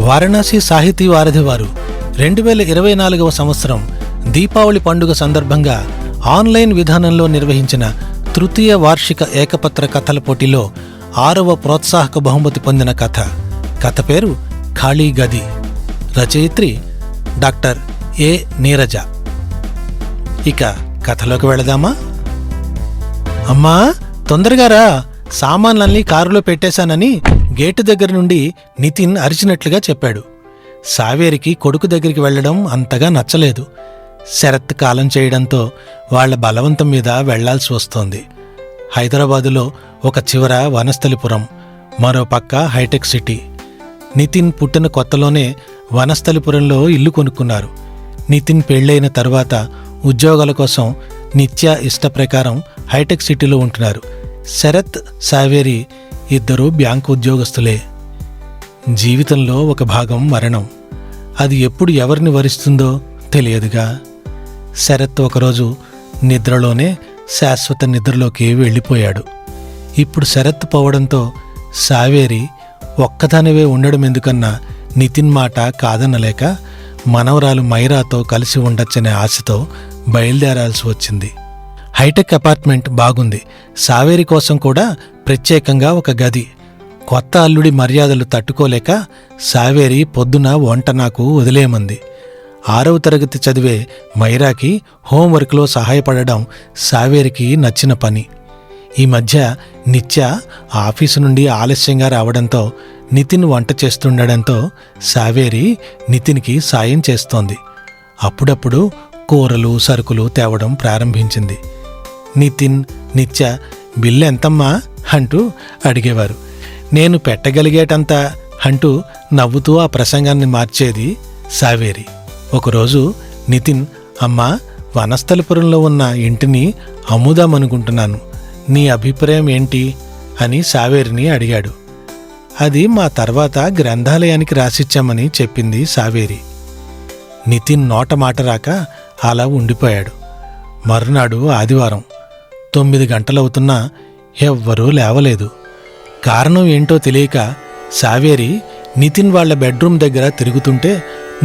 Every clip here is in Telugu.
వారణాసి సాహితీ వారధి వారు 2024వ సంవత్సరం దీపావళి పండుగ సందర్భంగా ఆన్లైన్ విధానంలో నిర్వహించిన తృతీయ వార్షిక ఏకపత్ర కథల పోటీలో 6వ ప్రోత్సాహక బహుమతి పొందిన కథ పేరు ఖాళీ గది. రచయిత్రి డాక్టర్ ఏ నీరజ. ఇక కథలోకి వెళదామా? అమ్మా, తొందరగా రా, సామాన్లన్నీ కారులో పెట్టేశానని గేటు దగ్గర నుండి నితిన్ అరిచినట్లుగా చెప్పాడు. సావేరికి కొడుకు దగ్గరికి వెళ్లడం అంతగా నచ్చలేదు. శరత్ కాలం చేయడంతో వాళ్ల బలవంతం మీద వెళ్లాల్సి వస్తోంది. హైదరాబాదులో ఒక చివర వనస్థలిపురం, మరో పక్క హైటెక్ సిటీ. నితిన్ పుట్టిన కొత్తలోనే వనస్థలిపురంలో ఇల్లు కొనుక్కున్నారు. నితిన్ పెళ్లైన తరువాత ఉద్యోగాల కోసం నిత్య ఇష్ట ప్రకారం హైటెక్ సిటీలో ఉంటున్నారు. శరత్, సావేరి ఇద్దరూ బ్యాంకు ఉద్యోగస్తులే. జీవితంలో ఒక భాగం మరణం. అది ఎప్పుడు ఎవరిని వరిస్తుందో తెలియదుగా. శరత్ ఒకరోజు నిద్రలోనే శాశ్వత నిద్రలోకి వెళ్ళిపోయాడు. ఇప్పుడు శరత్ పోవడంతో సావేరి ఒక్కదానివే ఉండడం ఎందుకన్నా నితిన్ మాట కాదనలేక మనవరాలు మైరాతో కలిసి ఉండొచ్చనే ఆశతో బయలుదేరాల్సి వచ్చింది. హైటెక్ అపార్ట్మెంట్ బాగుంది. సావేరి కోసం కూడా ప్రత్యేకంగా ఒక గది. కొత్త అల్లుడి మర్యాదలు తట్టుకోలేక సావేరి పొద్దున వంట నాకు వదిలేయమంది. 6వ తరగతి చదివే మైరాకి హోంవర్క్లో సహాయపడడం సావేరికి నచ్చిన పని. ఈ మధ్య నిత్య ఆఫీసు నుండి ఆలస్యంగా రావడంతో నితిన్ వంట చేస్తుండడంతో సావేరి నితిన్కి సాయం చేస్తోంది. అప్పుడప్పుడు కూరలు సరుకులు తేవడం ప్రారంభించింది. నితిన్, నిత్య బిల్లు ఎంతమ్మా అంటూ అడిగేవారు. నేను పెట్టగలిగేటంత అంటూ నవ్వుతూ ఆ ప్రసంగాన్ని మార్చేది సావేరి. ఒకరోజు నితిన్, అమ్మా, వనస్థలిపురంలో ఉన్న ఇంటిని అమ్ముదామనుకుంటున్నాను, నీ అభిప్రాయం ఏంటి అని సావేరిని అడిగాడు. అది మా తర్వాత గ్రంథాలయానికి రాసిచ్చామని చెప్పింది సావేరి. నితిన్ నోట మాట రాక అలా ఉండిపోయాడు. మరునాడు ఆదివారం. 9 గంటలవుతున్నా ఎవ్వరూ లేవలేదు. కారణం ఏంటో తెలియక సావేరి నితిన్ వాళ్ల బెడ్రూమ్ దగ్గర తిరుగుతుంటే,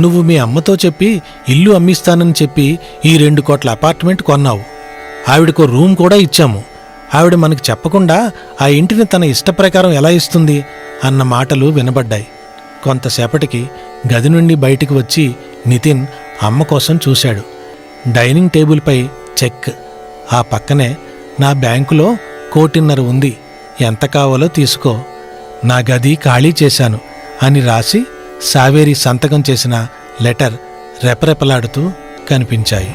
నువ్వు మీ అమ్మతో చెప్పి ఇల్లు అమ్మిస్తానని చెప్పి ఈ 2 కోట్ల అపార్ట్మెంట్ కొన్నావు. ఆవిడకో రూమ్ కూడా ఇచ్చాము. ఆవిడ మనకి చెప్పకుండా ఆ ఇంటిని తన ఇష్టప్రకారం ఎలా ఇస్తుంది అన్న మాటలు వినబడ్డాయి. కొంతసేపటికి గది నుండి బయటికి వచ్చి నితిన్ అమ్మ కోసం చూశాడు. డైనింగ్ టేబుల్పై చెక్, ఆ పక్కనే నా బ్యాంకులో 1.5 కోటి ఉంది, ఎంత కావాలో తీసుకో, నా గది ఖాళీ చేశాను అని రాసి సావేరి సంతకం చేసిన లెటర్ రెపరెపలాడుతూ కనిపించాయి.